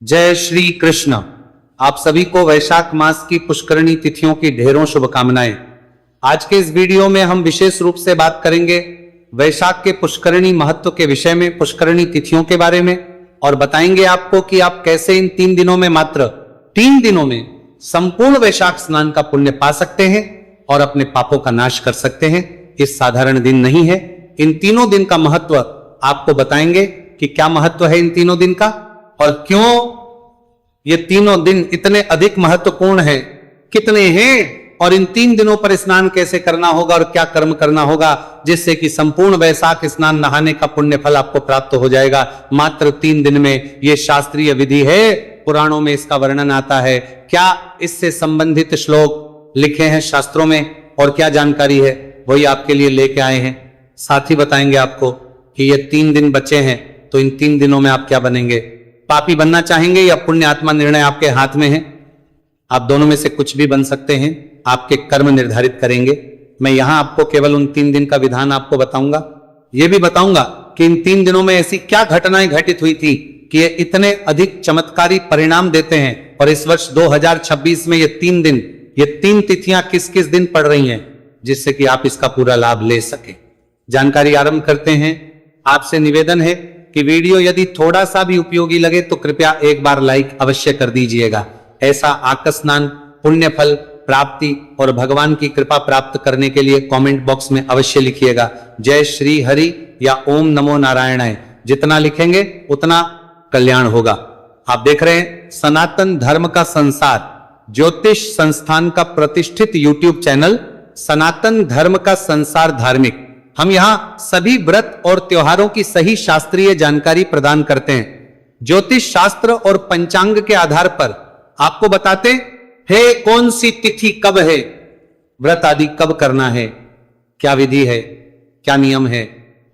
जय श्री कृष्ण। आप सभी को वैशाख मास की पुष्करणी तिथियों की ढेरों शुभकामनाएं। आज के इस वीडियो में हम विशेष रूप से बात करेंगे वैशाख के पुष्करणी महत्व के विषय में, पुष्करणी तिथियों के बारे में, और बताएंगे आपको कि आप कैसे इन 3 दिनों में, मात्र 3 दिनों में संपूर्ण वैशाख स्नान का पुण्य पा सकते हैं और अपने पापों का नाश कर सकते हैं। इस साधारण दिन नहीं है। इन तीनों दिन का महत्व आपको बताएंगे कि क्या महत्व है इन तीनों दिन का और क्यों ये तीनों दिन इतने अधिक महत्वपूर्ण है, कितने हैं, और इन 3 दिनों पर स्नान कैसे करना होगा और क्या कर्म करना होगा जिससे कि संपूर्ण वैशाख स्नान नहाने का पुण्य फल आपको प्राप्त हो जाएगा मात्र 3 दिन में। यह शास्त्रीय विधि है, पुराणों में इसका वर्णन आता है। क्या इससे संबंधित श्लोक लिखे हैं शास्त्रों में और क्या जानकारी है, वही आपके लिए लेके आए हैं। साथ ही बताएंगे आपको कि ये 3 दिन बचे हैं, तो इन 3 दिनों में आप क्या बनेंगे, पापी बनना चाहेंगे या पुण्य आत्मा, निर्णय आपके हाथ में है। आप दोनों में से कुछ भी बन सकते हैं, आपके कर्म निर्धारित करेंगे। मैं यहां आपको केवल उन 3 दिन का विधान आपको बताऊंगा। यह भी बताऊंगा कि इन 3 दिनों में ऐसी क्या घटनाएं घटित हुई थी कि ये इतने अधिक चमत्कारी परिणाम देते हैं। और इस वर्ष 2026 में ये 3 दिन, ये 3 तिथियां किस किस दिन पड़ रही हैं जिससे कि आप इसका पूरा लाभ ले सके। जानकारी आरंभ करते हैं। आपसे निवेदन है कि वीडियो यदि थोड़ा सा भी उपयोगी लगे तो कृपया एक बार लाइक अवश्य कर दीजिएगा। ऐसा आकस्नान, पुण्य फल प्राप्ति और भगवान की कृपा प्राप्त करने के लिए कमेंट बॉक्स में अवश्य लिखिएगा जय श्री हरि या ओम नमो नारायणाय। जितना लिखेंगे उतना कल्याण होगा। आप देख रहे हैं सनातन धर्म का संसार, ज्योतिष संस्थान का प्रतिष्ठित यूट्यूब चैनल सनातन धर्म का संसार धार्मिक। हम यहां सभी व्रत और त्योहारों की सही शास्त्रीय जानकारी प्रदान करते हैं। ज्योतिष शास्त्र और पंचांग के आधार पर आपको बताते हैं कौन सी तिथि कब है, व्रत आदि कब करना है, क्या विधि है, क्या नियम है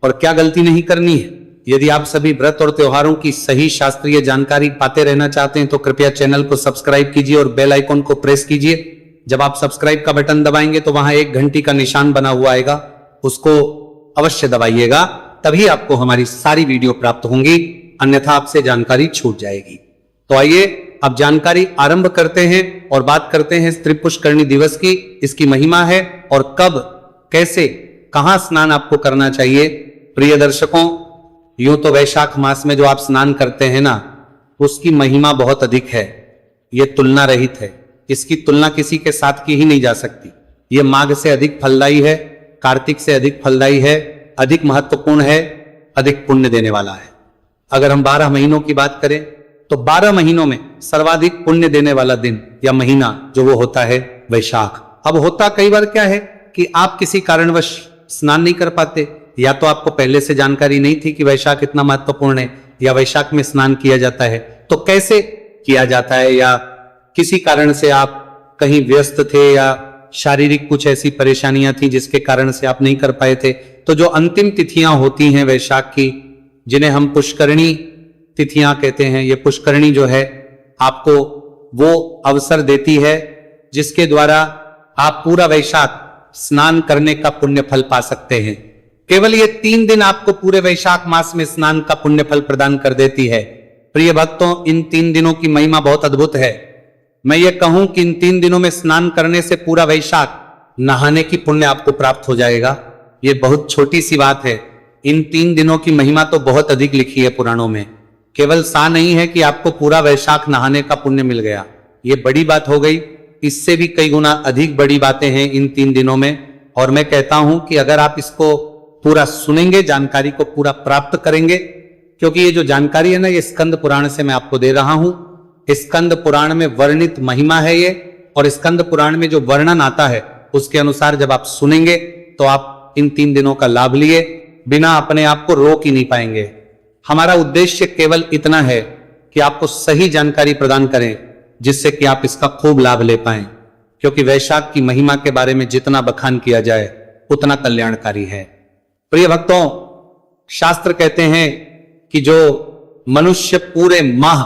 और क्या गलती नहीं करनी है। यदि आप सभी व्रत और त्योहारों की सही शास्त्रीय जानकारी पाते रहना चाहते हैं तो कृपया चैनल को सब्सक्राइब कीजिए और बेल आइकन को प्रेस कीजिए। जब आप सब्सक्राइब का बटन दबाएंगे तो वहां एक घंटी का निशान बना हुआ आएगा, उसको अवश्य दबाइएगा, तभी आपको हमारी सारी वीडियो प्राप्त होंगी, अन्यथा आपसे जानकारी छूट जाएगी। तो आइए अब जानकारी आरंभ करते हैं और बात करते हैं स्त्री पुष्करणी दिवस की। इसकी महिमा है और कब, कैसे, कहां स्नान आपको करना चाहिए। प्रिय दर्शकों, यूं तो वैशाख मास में जो आप स्नान करते हैं ना, उसकी महिमा बहुत अधिक है। यह तुलना रहित है, इसकी तुलना किसी के साथ की ही नहीं जा सकती। यह माघ से अधिक फलदायी है, कार्तिक से अधिक फलदायी है, अधिक महत्वपूर्ण है, अधिक पुण्य देने वाला है। अगर हम 12 महीनों की बात करें तो 12 महीनों में सर्वाधिक पुण्य देने वाला दिन या महीना जो वो होता है वैशाख। अब होता कई बार क्या है कि आप किसी कारणवश स्नान नहीं कर पाते, या तो आपको पहले से जानकारी नहीं थी कि वैशाख इतना महत्वपूर्ण है या वैशाख में स्नान किया जाता है, तो कैसे किया जाता है, या किसी कारण से आप कहीं व्यस्त थे या शारीरिक कुछ ऐसी परेशानियां थी जिसके कारण से आप नहीं कर पाए थे। तो जो अंतिम तिथियां होती हैं वैशाख की, जिन्हें हम पुष्करणी तिथियां कहते हैं, ये पुष्करणी जो है आपको वो अवसर देती है जिसके द्वारा आप पूरा वैशाख स्नान करने का पुण्य फल पा सकते हैं। केवल ये 3 दिन आपको पूरे वैशाख मास में स्नान का पुण्य फल प्रदान कर देती है। प्रिय भक्तों, इन 3 दिनों की महिमा बहुत अद्भुत है। मैं ये कहूं कि इन 3 दिनों में स्नान करने से पूरा वैशाख नहाने की पुण्य आपको प्राप्त हो जाएगा। ये बहुत छोटी सी बात है। इन 3 दिनों की महिमा तो बहुत अधिक लिखी है पुराणों में। केवल सा नहीं है कि आपको पूरा वैशाख नहाने का पुण्य मिल गया, ये बड़ी बात हो गई। इससे भी कई गुना अधिक बड़ी बातें हैं इन 3 दिनों में। और मैं कहता हूं कि अगर आप इसको पूरा सुनेंगे, जानकारी को पूरा प्राप्त करेंगे, क्योंकि ये जो जानकारी है ना, ये स्कंद पुराण से मैं आपको दे रहा हूं। स्कंद पुराण में वर्णित महिमा है ये, और स्कंद पुराण में जो वर्णन आता है उसके अनुसार जब आप सुनेंगे तो आप इन 3 दिनों का लाभ लिए बिना अपने आप को रोक ही नहीं पाएंगे। हमारा उद्देश्य केवल इतना है कि आपको सही जानकारी प्रदान करें जिससे कि आप इसका खूब लाभ ले पाएं, क्योंकि वैशाख की महिमा के बारे में जितना बखान किया जाए उतना कल्याणकारी है। प्रिय भक्तों, शास्त्र कहते हैं कि जो मनुष्य पूरे माह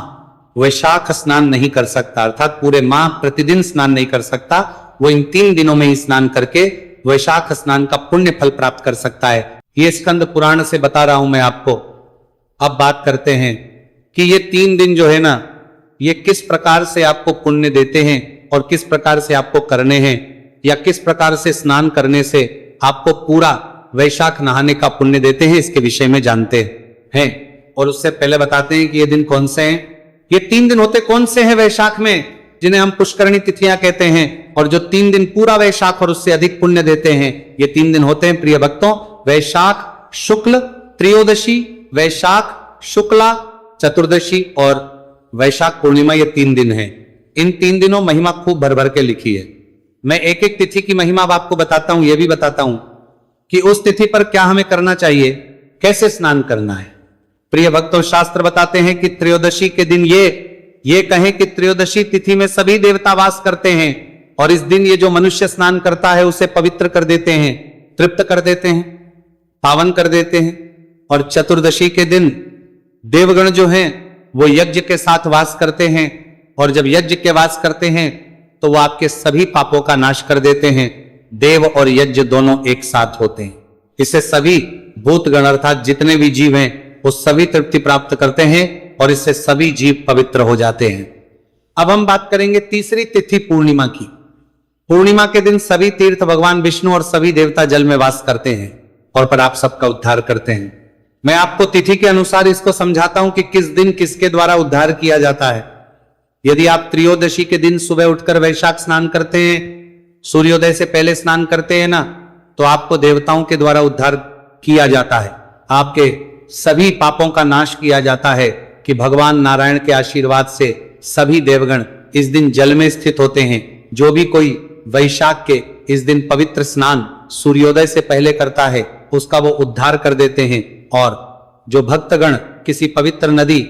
वैशाख स्नान नहीं कर सकता, अर्थात पूरे माह प्रतिदिन स्नान नहीं कर सकता, वो इन 3 दिनों में ही स्नान करके वैशाख स्नान का पुण्य फल प्राप्त कर सकता है। ये स्कंद पुराण से बता रहा हूं मैं आपको। अब बात करते हैं कि ये 3 दिन जो है ना, ये किस प्रकार से आपको पुण्य देते हैं और किस प्रकार से आपको करने हैं, या किस प्रकार से स्नान करने से आपको पूरा वैशाख नहाने का पुण्य देते हैं, इसके विषय में जानते हैं। और उससे पहले बताते हैं कि ये दिन कौन से हैं। ये 3 दिन होते कौन से हैं वैशाख में, जिन्हें हम पुष्करणी तिथियां कहते हैं, और जो 3 दिन पूरा वैशाख और उससे अधिक पुण्य देते हैं, ये 3 दिन होते हैं प्रिय भक्तों, वैशाख शुक्ल त्रयोदशी, वैशाख शुक्ला चतुर्दशी और वैशाख पूर्णिमा। ये 3 दिन हैं। इन 3 दिनों महिमा खूब भर भर के लिखी है। मैं एक एक तिथि की महिमा अब आपको बताता हूं, यह भी बताता हूं कि उस तिथि पर क्या हमें करना चाहिए, कैसे स्नान करना है। प्रिय भक्तों, शास्त्र बताते हैं कि त्रयोदशी के दिन ये कहें कि त्रयोदशी तिथि में सभी देवता वास करते हैं, और इस दिन ये जो मनुष्य स्नान करता है उसे पवित्र कर देते हैं, तृप्त कर देते हैं, पावन कर देते हैं। और चतुर्दशी के दिन देवगण जो हैं वो यज्ञ के साथ वास करते हैं, और जब यज्ञ के वास करते हैं तो वो आपके सभी पापों का नाश कर देते हैं। देव और यज्ञ दोनों एक साथ होते हैं। इससे सभी भूतगण अर्थात जितने भी जीव हैं वो सभी तृप्ति प्राप्त करते हैं, और इससे सभी जीव पवित्र हो जाते हैं। अब हम बात करेंगे तीसरी तिथि पूर्णिमा की। पूर्णिमा के दिन सभी तीर्थ भगवान विष्णु और सभी देवता जल में वास करते हैं और पर आप सबका उद्धार करते हैं। मैं आपको तिथि के अनुसार इसको समझाता हूं कि किस दिन किसके द्वारा उद्धार किया जाता है। यदि आप त्रयोदशी के दिन सुबह उठकर वैशाख स्नान करते हैं, सूर्योदय से पहले स्नान करते हैं ना, तो आपको देवताओं के द्वारा उद्धार किया जाता है। आपके सभी पापों का नाश किया जाता है कि भगवान नारायण के आशीर्वाद से सभी देवगण इस दिन जल में स्थित होते हैं। जो भी कोई वैशाख के इस दिन पवित्र स्नान सूर्योदय से पहले करता है उसका वो उद्धार कर देते हैं। और जो भक्तगण किसी पवित्र नदी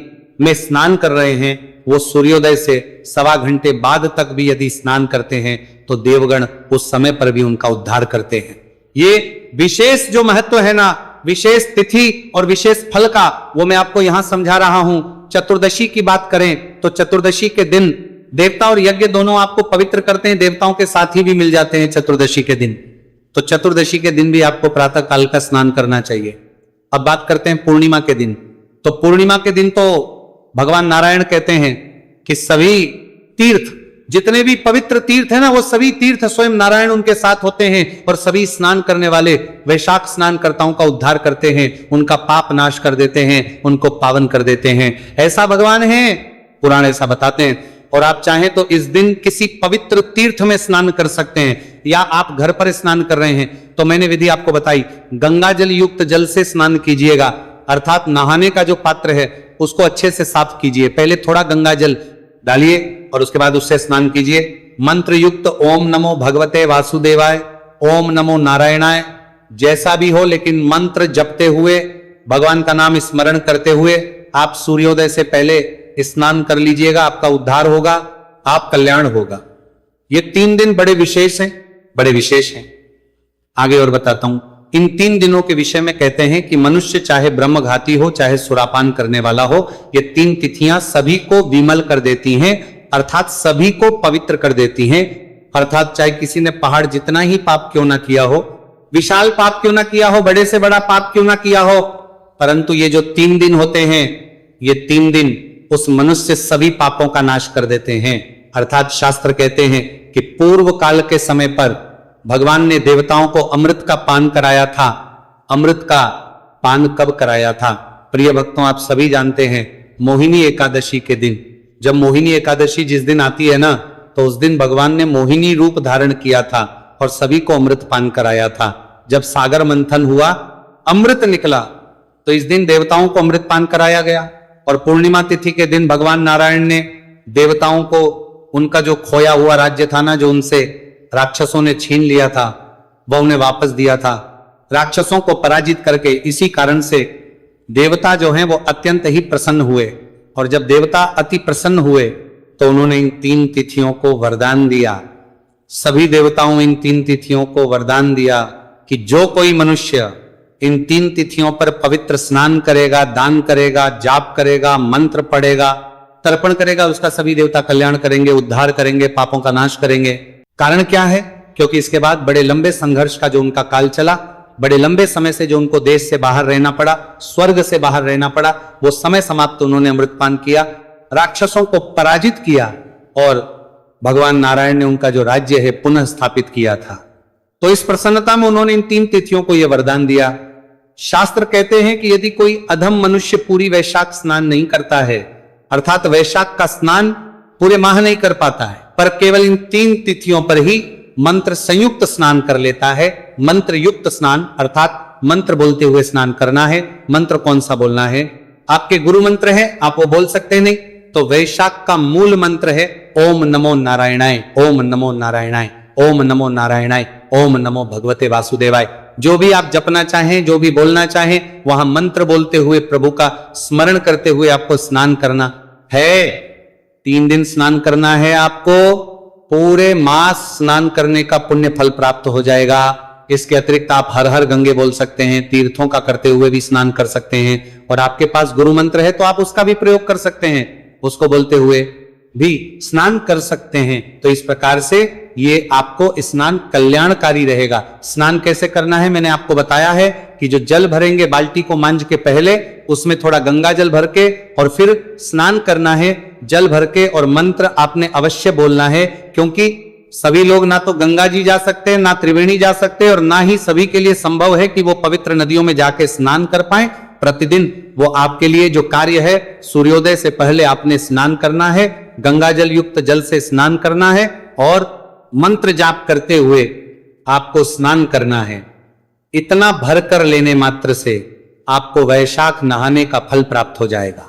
में स्नान कर रहे हैं वो सूर्योदय से 1.25 घंटे बाद तक भी यदि स्नान करते हैं तो देवगण उस समय पर भी उनका उद्धार करते हैं। ये विशेष जो महत्व है ना, विशेष तिथि और विशेष फल का, वो मैं आपको यहां समझा रहा हूं। चतुर्दशी की बात करें तो चतुर्दशी के दिन देवता और यज्ञ दोनों आपको पवित्र करते हैं, देवताओं के साथी भी मिल जाते हैं चतुर्दशी के दिन। तो चतुर्दशी के दिन भी आपको प्रातः काल का स्नान करना चाहिए। अब बात करते हैं पूर्णिमा के दिन। तो पूर्णिमा के दिन तो भगवान नारायण कहते हैं कि सभी तीर्थ, जितने भी पवित्र तीर्थ है ना, वो सभी तीर्थ स्वयं नारायण उनके साथ होते हैं, और सभी स्नान करने वाले वैशाख स्नानकर्ताओं का उद्धार करते हैं, उनका पाप नाश कर देते हैं, उनको पावन कर देते हैं। ऐसा भगवान है, पुराण ऐसा बताते हैं। और आप चाहें तो इस दिन किसी पवित्र तीर्थ में स्नान कर सकते हैं, या आप घर पर स्नान कर रहे हैं तो मैंने विधि आपको बताई, गंगा जल युक्त जल से स्नान कीजिएगा। अर्थात नहाने का जो पात्र है उसको अच्छे से साफ कीजिए, पहले थोड़ा गंगा जल डालिए और उसके बाद उससे स्नान कीजिए। मंत्र युक्त ओम नमो भगवते वासुदेवाय, ओम नमो नारायणाय, जैसा भी हो, लेकिन मंत्र जपते हुए, भगवान का नाम स्मरण करते हुए आप सूर्योदय से पहले स्नान कर लीजिएगा। आपका उद्धार होगा, आप कल्याण होगा। ये 3 दिन बड़े विशेष हैं, बड़े विशेष हैं। आगे और बताता हूं। इन 3 दिनों के विषय में कहते हैं कि मनुष्य चाहे ब्रह्मघाती हो, चाहे सुरापान करने वाला हो, ये 3 तिथियां सभी को विमल कर देती हैं, अर्थात सभी को पवित्र कर देती हैं। अर्थात चाहे किसी ने पहाड़ जितना ही पाप क्यों ना किया हो, विशाल पाप क्यों ना किया हो, बड़े से बड़ा पाप क्यों ना किया हो, परंतु ये जो 3 दिन होते हैं, ये 3 दिन उस मनुष्य सभी पापों का नाश कर देते हैं। अर्थात शास्त्र कहते हैं कि पूर्व काल के समय पर भगवान ने देवताओं को अमृत का पान कराया था। अमृत का पान कब कराया था? प्रिय भक्तों, आप सभी जानते हैं मोहिनी एकादशी के दिन। जब मोहिनी एकादशी जिस दिन आती है ना, तो उस दिन भगवान ने मोहिनी रूप धारण किया था और सभी को अमृत पान कराया था। जब सागर मंथन हुआ, अमृत निकला, तो इस दिन देवताओं को अमृत पान कराया गया। और पूर्णिमा तिथि के दिन भगवान नारायण ने देवताओं को उनका जो खोया हुआ राज्य था ना, जो उनसे राक्षसों ने छीन लिया था, वह उन्हें वापस दिया था। राक्षसों को पराजित करके इसी कारण से देवता जो हैं वो अत्यंत ही प्रसन्न हुए। और जब देवता अति प्रसन्न हुए तो उन्होंने इन 3 तिथियों को वरदान दिया। सभी देवताओं इन 3 तिथियों को वरदान दिया कि जो कोई मनुष्य इन 3 तिथियों पर पवित्र स्नान करेगा, दान करेगा, जाप करेगा, मंत्र पढ़ेगा, तर्पण करेगा, उसका सभी देवता कल्याण करेंगे, उद्धार करेंगे, पापों का नाश करेंगे। कारण क्या है? क्योंकि इसके बाद बड़े लंबे संघर्ष का जो उनका काल चला, बड़े लंबे समय से जो उनको देश से बाहर रहना पड़ा, स्वर्ग से बाहर रहना पड़ा, वो समय समाप्त उन्होंने अमृतपान किया। राक्षसों को पराजित किया और भगवान नारायण ने उनका जो राज्य है पुनः स्थापित किया था। तो इस प्रसन्नता में उन्होंने इन 3 तिथियों को यह वरदान दिया। शास्त्र कहते हैं कि यदि कोई अधम मनुष्य पूरी वैशाख स्नान नहीं करता है, अर्थात वैशाख का स्नान पूरे माह नहीं कर पाता है, पर केवल इन 3 तिथियों पर ही मंत्र संयुक्त स्नान कर लेता है, मंत्र युक्त स्नान, अर्थात मंत्र बोलते हुए स्नान करना है। मंत्र कौन सा बोलना है? आपके गुरु मंत्र है, आप वो बोल सकते हैं, नहीं तो वैशाख का मूल मंत्र है ओम नमो नारायणाय, ओम नमो नारायणाय, ओम नमो नारायणाय, ओम नमो भगवते वासुदेवाय। जो भी आप जपना चाहें, जो भी बोलना चाहें, वहां मंत्र बोलते हुए प्रभु का स्मरण करते हुए आपको स्नान करना है। 3 दिन स्नान करना है आपको, पूरे मास स्नान करने का पुण्य फल प्राप्त हो जाएगा। इसके अतिरिक्त आप हर हर गंगे बोल सकते हैं, तीर्थों का करते हुए भी स्नान कर सकते हैं, और आपके पास गुरु मंत्र है तो आप उसका भी प्रयोग कर सकते हैं, उसको बोलते हुए भी स्नान कर सकते हैं। तो इस प्रकार से ये आपको स्नान कल्याणकारी रहेगा। स्नान कैसे करना है मैंने आपको बताया है कि जो जल भरेंगे बाल्टी को मांझ के पहले, उसमें थोड़ा गंगा जल भर के और फिर स्नान करना है जल भर के, और मंत्र आपने अवश्य बोलना है, क्योंकि सभी लोग ना तो गंगा जी जा सकते हैं, ना त्रिवेणी जा सकते हैं, और ना ही सभी के लिए संभव है कि वो पवित्र नदियों में जाके स्नान कर पाए। प्रतिदिन वो आपके लिए जो कार्य है, सूर्योदय से पहले आपने स्नान करना है, गंगा जल युक्त जल से स्नान करना है और मंत्र जाप करते हुए आपको स्नान करना है। इतना भर कर लेने मात्र से आपको वैशाख नहाने का फल प्राप्त हो जाएगा,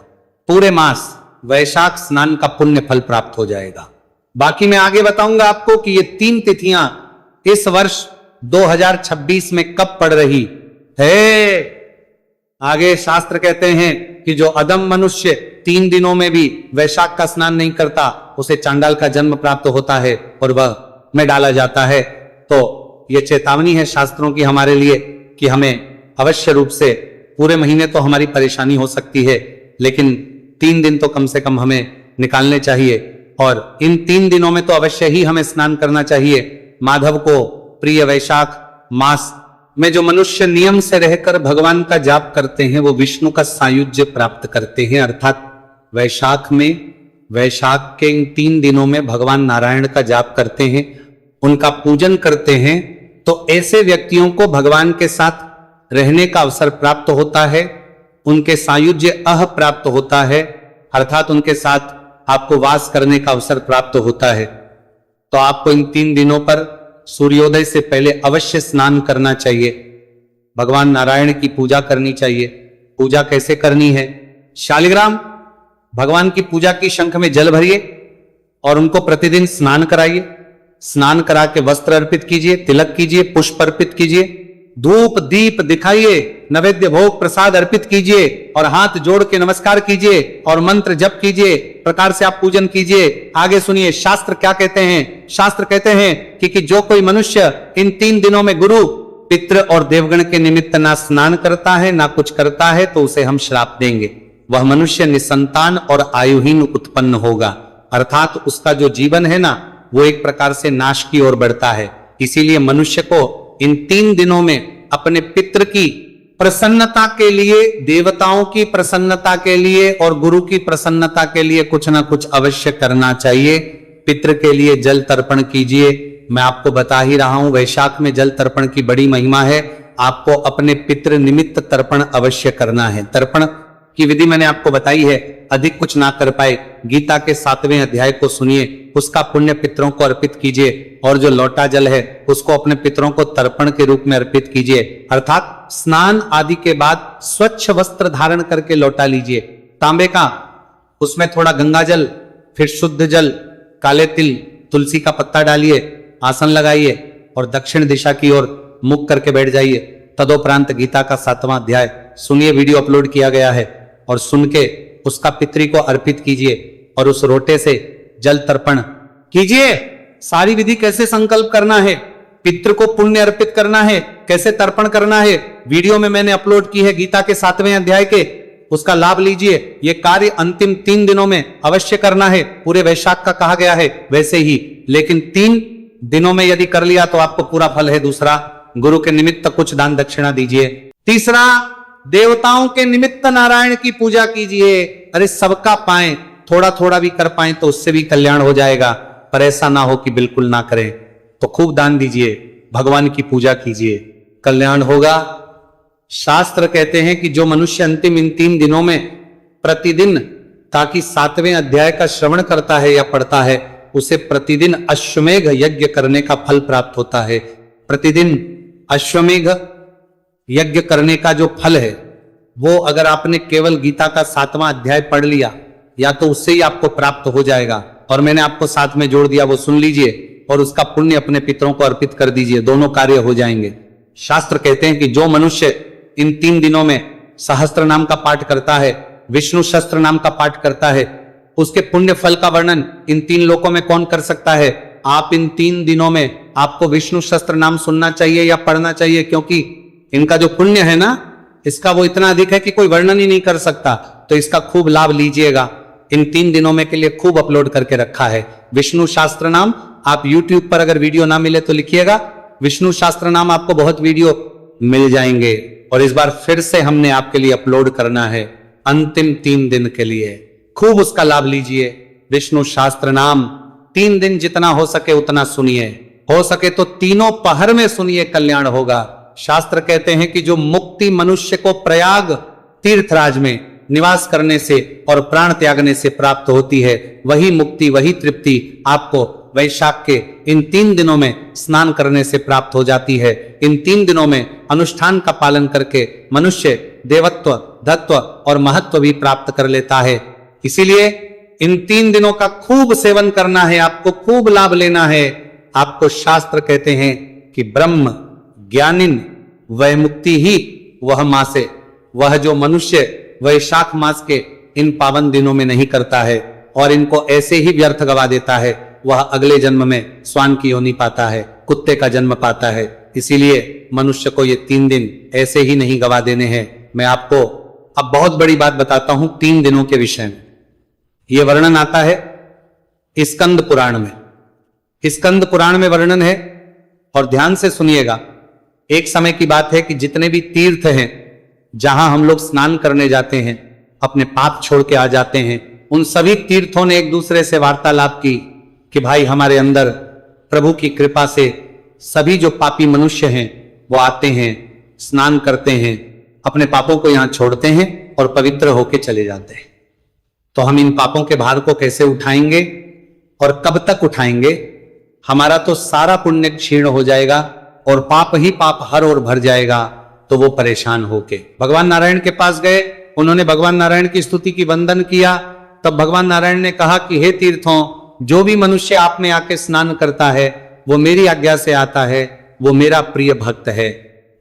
पूरे मास वैशाख स्नान का पुण्य फल प्राप्त हो जाएगा। बाकी मैं आगे बताऊंगा आपको कि ये 3 तिथियां इस वर्ष 2026 में कब पड़ रही है। आगे शास्त्र कहते हैं कि जो अधम मनुष्य 3 दिनों में भी वैशाख का स्नान नहीं करता, उसे चांडाल का जन्म प्राप्त होता है और वह में डाला जाता है। तो यह चेतावनी है शास्त्रों की हमारे लिए कि हमें अवश्य रूप से, पूरे महीने तो हमारी परेशानी हो सकती है, लेकिन 3 दिन तो कम से कम हमें निकालने चाहिए, और इन 3 दिनों में तो अवश्य ही हमें स्नान करना चाहिए। माधव को प्रिय वैशाख मास में जो मनुष्य नियम से रहकर भगवान का जाप करते हैं, वो विष्णु का सायुज्य प्राप्त करते हैं। अर्थात वैशाख में, वैशाख के इन 3 दिनों में भगवान नारायण का जाप करते हैं, उनका पूजन करते हैं, तो ऐसे व्यक्तियों को भगवान के साथ रहने का अवसर प्राप्त होता है, उनके सायुज्य प्राप्त होता है, अर्थात उनके साथ आपको वास करने का अवसर प्राप्त होता है। तो आपको इन 3 दिनों पर सूर्योदय से पहले अवश्य स्नान करना चाहिए, भगवान नारायण की पूजा करनी चाहिए। पूजा कैसे करनी है? शालिग्राम भगवान की पूजा की शंख में जल भरिए और उनको प्रतिदिन स्नान कराइए। स्नान करा के वस्त्र अर्पित कीजिए, तिलक कीजिए, पुष्प अर्पित कीजिए, धूप दीप दिखाइए, नैवेद्य भोग प्रसाद अर्पित कीजिए और हाथ जोड़ के नमस्कार कीजिए और मंत्र जप कीजिए। प्रकार से आप पूजन कीजिए। आगे सुनिए शास्त्र क्या कहते हैं। शास्त्र कहते हैं कि जो कोई मनुष्य इन 3 दिनों में गुरु, पितृ और देवगण के निमित्त ना स्नान करता है, ना कुछ करता है, तो उसे हम श्राप देंगे। वह मनुष्य निसंतान और आयुहीन उत्पन्न होगा, अर्थात उसका जो जीवन है ना, वो एक प्रकार से नाश की ओर बढ़ता है। इसीलिए मनुष्य को इन 3 दिनों में अपने पितृ की प्रसन्नता के लिए, देवताओं की प्रसन्नता के लिए और गुरु की प्रसन्नता के लिए कुछ ना कुछ अवश्य करना चाहिए। पितृ के लिए जल तर्पण कीजिए। मैं आपको बता ही रहा हूं, वैशाख में जल तर्पण की बड़ी महिमा है। आपको अपने पितृ निमित्त तर्पण अवश्य करना है। तर्पण की विधि मैंने आपको बताई है, अधिक कुछ ना कर पाए गीता के 7वें अध्याय को सुनिए, उसका पुण्य पितरों को अर्पित कीजिए और जो लौटा जल है उसको अपने पितरों को तर्पण के रूप में अर्पित कीजिए। अर्थात स्नान आदि के बाद स्वच्छ वस्त्र धारण करके लौटा लीजिए, तांबे का, उसमें थोड़ा गंगा जल, फिर शुद्ध जल, काले तिल, तुलसी का पत्ता डालिए, आसन लगाइए और दक्षिण दिशा की ओर मुख करके बैठ जाइए। तदोपरांत गीता का 7वां अध्याय सुनिए, वीडियो अपलोड किया गया है, और सुन के उसका पितरी को अर्पित कीजिए और उस रोटे से जल तर्पण कीजिए। सारी विधि कैसे संकल्प करना है, पितृ को पुण्य अर्पित करना है, कैसे तर्पण करना है, वीडियो में मैंने अपलोड की है गीता के 7वें अध्याय के, उसका लाभ लीजिए। यह कार्य अंतिम 3 दिनों में अवश्य करना है। पूरे वैशाख का कहा गया है वैसे ही, लेकिन 3 दिनों में यदि कर लिया तो आपको पूरा फल है। दूसरा, गुरु के निमित्त कुछ दान दक्षिणा दीजिए। तीसरा, देवताओं के निमित्त नारायण की पूजा कीजिए। अरे सबका पाएं थोड़ा थोड़ा भी कर पाए तो उससे भी कल्याण हो जाएगा, पर ऐसा ना हो कि बिल्कुल ना करें। तो खूब दान दीजिए, भगवान की पूजा कीजिए, कल्याण होगा। शास्त्र कहते हैं कि जो मनुष्य अंतिम इन 3 दिनों में प्रतिदिन ताकि 7वें अध्याय का श्रवण करता है या पढ़ता है, उसे प्रतिदिन अश्वमेघ यज्ञ करने का फल प्राप्त होता है। प्रतिदिन अश्वमेघ यज्ञ करने का जो फल है वो अगर आपने केवल गीता का 7वां अध्याय पढ़ लिया या तो उससे ही आपको प्राप्त हो जाएगा, और मैंने आपको साथ में जोड़ दिया, वो सुन लीजिए और उसका पुण्य अपने पितरों को अर्पित कर दीजिए, दोनों कार्य हो जाएंगे। शास्त्र कहते हैं कि जो मनुष्य इन 3 दिनों में सहस्त्र नाम का पाठ करता है, विष्णु शस्त्र नाम का पाठ करता है, उसके पुण्य फल का वर्णन इन 3 लोकों में कौन कर सकता है? आप इन 3 दिनों में आपको विष्णु शस्त्र नाम सुनना चाहिए या पढ़ना चाहिए, क्योंकि इनका जो पुण्य है ना, इसका वो इतना अधिक है कि कोई वर्णन ही नहीं कर सकता। तो इसका खूब लाभ लीजिएगा। इन 3 दिनों में के लिए खूब अपलोड करके रखा है विष्णु शास्त्र नाम। आप YouTube पर अगर वीडियो ना मिले तो लिखिएगा विष्णु शास्त्र नाम, आपको बहुत वीडियो मिल जाएंगे। और इस बार फिर से हमने आपके लिए अपलोड करना है अंतिम 3 दिन के लिए, खूब उसका लाभ लीजिए। विष्णु शास्त्र नाम 3 दिन जितना हो सके उतना सुनिए, हो सके तो तीनों पहर में सुनिए, कल्याण होगा। शास्त्र कहते हैं कि जो मुक्ति मनुष्य को प्रयाग तीर्थराज में निवास करने से और प्राण त्यागने से प्राप्त होती है, वही मुक्ति, वही तृप्ति आपको वैशाख के इन 3 दिनों में स्नान करने से प्राप्त हो जाती है। इन 3 दिनों में अनुष्ठान का पालन करके मनुष्य देवत्व, धत्व और महत्व भी प्राप्त कर लेता है। इसीलिए इन 3 दिनों का खूब सेवन करना है, आपको खूब लाभ लेना है। आपको शास्त्र कहते हैं कि ब्रह्म ज्ञानिन वह मुक्ति ही वह मासे, वह जो मनुष्य वैशाख मास के इन पावन दिनों में नहीं करता है और इनको ऐसे ही व्यर्थ गवा देता है, वह अगले जन्म में स्वान की योनि पाता है, कुत्ते का जन्म पाता है। इसीलिए मनुष्य को ये 3 दिन ऐसे ही नहीं गवा देने हैं। मैं आपको अब बहुत बड़ी बात बताता हूं 3 दिनों के विषय में। यह वर्णन आता है स्कंद पुराण में। स्कंद पुराण में वर्णन है, और ध्यान से सुनिएगा। एक समय की बात है कि जितने भी तीर्थ हैं जहां हम लोग स्नान करने जाते हैं, अपने पाप छोड़ के आ जाते हैं, उन सभी तीर्थों ने एक दूसरे से वार्तालाप की कि भाई हमारे अंदर प्रभु की कृपा से सभी जो पापी मनुष्य हैं वो आते हैं, स्नान करते हैं, अपने पापों को यहां छोड़ते हैं और पवित्र होके चले जाते हैं। तो हम इन पापों के भार को कैसे उठाएंगे और कब तक उठाएंगे? हमारा तो सारा पुण्य क्षीण हो जाएगा और पाप ही पाप हर ओर भर जाएगा। तो वो परेशान होके भगवान नारायण के पास गए, उन्होंने भगवान नारायण की स्तुति की वंदन किया। तब भगवान नारायण ने कहा कि हे तीर्थों, जो भी मनुष्य आप में आके स्नान करता है वो मेरी आज्ञा से आता है, वो मेरा प्रिय भक्त है।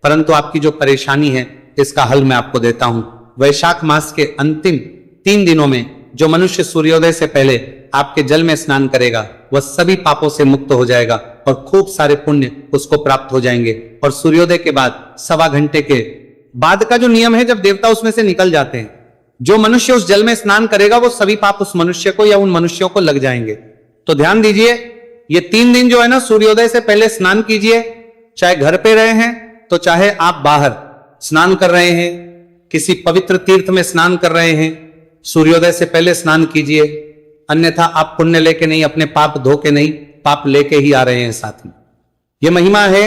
परंतु आपकी जो परेशानी है इसका हल मैं आपको देता हूं। वैशाख मास के अंतिम 3 दिनों में जो मनुष्य सूर्योदय से पहले आपके जल में स्नान करेगा वह सभी पापों से मुक्त हो जाएगा और खूब सारे पुण्य उसको प्राप्त हो जाएंगे। और सूर्योदय के बाद 1.25 घंटे के बाद का जो नियम है, जब देवता उसमें से निकल जाते हैं, जो मनुष्य उस जल में स्नान करेगा वो सभी पाप उस मनुष्य को या उन मनुष्यों को लग जाएंगे। तो ध्यान दीजिए, ये 3 दिन जो है ना, सूर्योदय से पहले स्नान कीजिए, चाहे घर पे रहे हैं तो चाहे आप बाहर स्नान कर रहे हैं, किसी पवित्र तीर्थ में स्नान कर रहे हैं, सूर्योदय से पहले स्नान कीजिए। अन्यथा आप पुण्य लेके नहीं, अपने पाप धो के नहीं, पाप लेके ही आ रहे हैं साथ में। यह महिमा है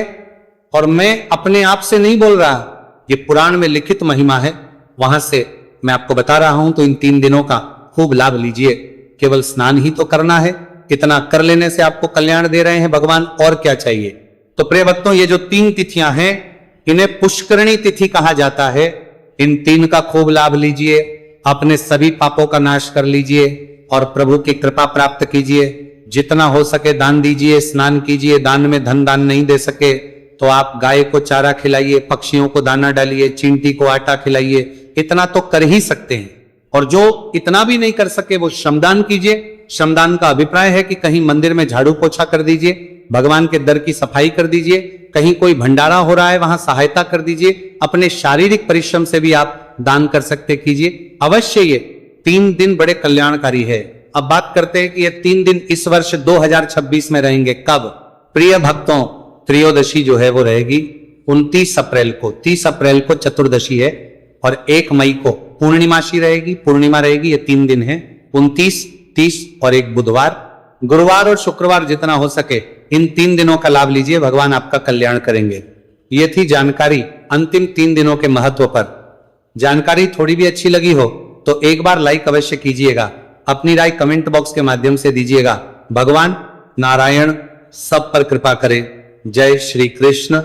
और मैं अपने आप से नहीं बोल रहा, ये पुराण में लिखित महिमा है, वहां से मैं आपको बता रहा हूं। तो इन 3 दिनों का खूब लाभ लीजिए। केवल स्नान ही तो करना है, इतना कर लेने से आपको कल्याण दे रहे हैं भगवान, और क्या चाहिए। तो प्रिय भक्तों, ये जो 3 तिथियां हैं इन्हें पुष्करणी तिथि कहा जाता है। इन 3 का खूब लाभ लीजिए, अपने सभी पापों का नाश कर लीजिए और प्रभु की कृपा प्राप्त कीजिए। जितना हो सके दान दीजिए, स्नान कीजिए। दान में धन दान नहीं दे सके तो आप गाय को चारा खिलाइए, पक्षियों को दाना डालिए, चींटी को आटा खिलाइए, इतना तो कर ही सकते हैं। और जो इतना भी नहीं कर सके वो श्रमदान कीजिए। श्रमदान का अभिप्राय है कि कहीं मंदिर में झाड़ू पोछा कर दीजिए, भगवान के दर की सफाई कर दीजिए, कहीं कोई भंडारा हो रहा है वहां सहायता कर दीजिए। अपने शारीरिक परिश्रम से भी आप दान कर सकते, कीजिए अवश्य। ये 3 दिन बड़े कल्याणकारी है। अब बात करते हैं कि ये 3 दिन इस वर्ष 2026 में रहेंगे कब? प्रिय भक्तों, त्रयोदशी जो है वो रहेगी 29 अप्रैल को। 30 अप्रैल को चतुर्दशी है और 1 मई को पूर्णिमाशी रहेगी। पूर्णिमा रहेगी, ये 3 दिन है। 29, 30 और एक बुधवार, गुरुवार और शुक्रवार जितना हो सके इन 3 दिनों का लाभ लीजिए, भगवान आपका कल्याण करेंगे। ये थी जानकारी अंतिम 3 दिनों के महत्व पर। जानकारी थोड़ी भी अच्छी लगी हो तो एक बार लाइक अवश्य कीजिएगा, अपनी राय कमेंट बॉक्स के माध्यम से दीजिएगा। भगवान नारायण सब पर कृपा करें। जय श्री कृष्ण।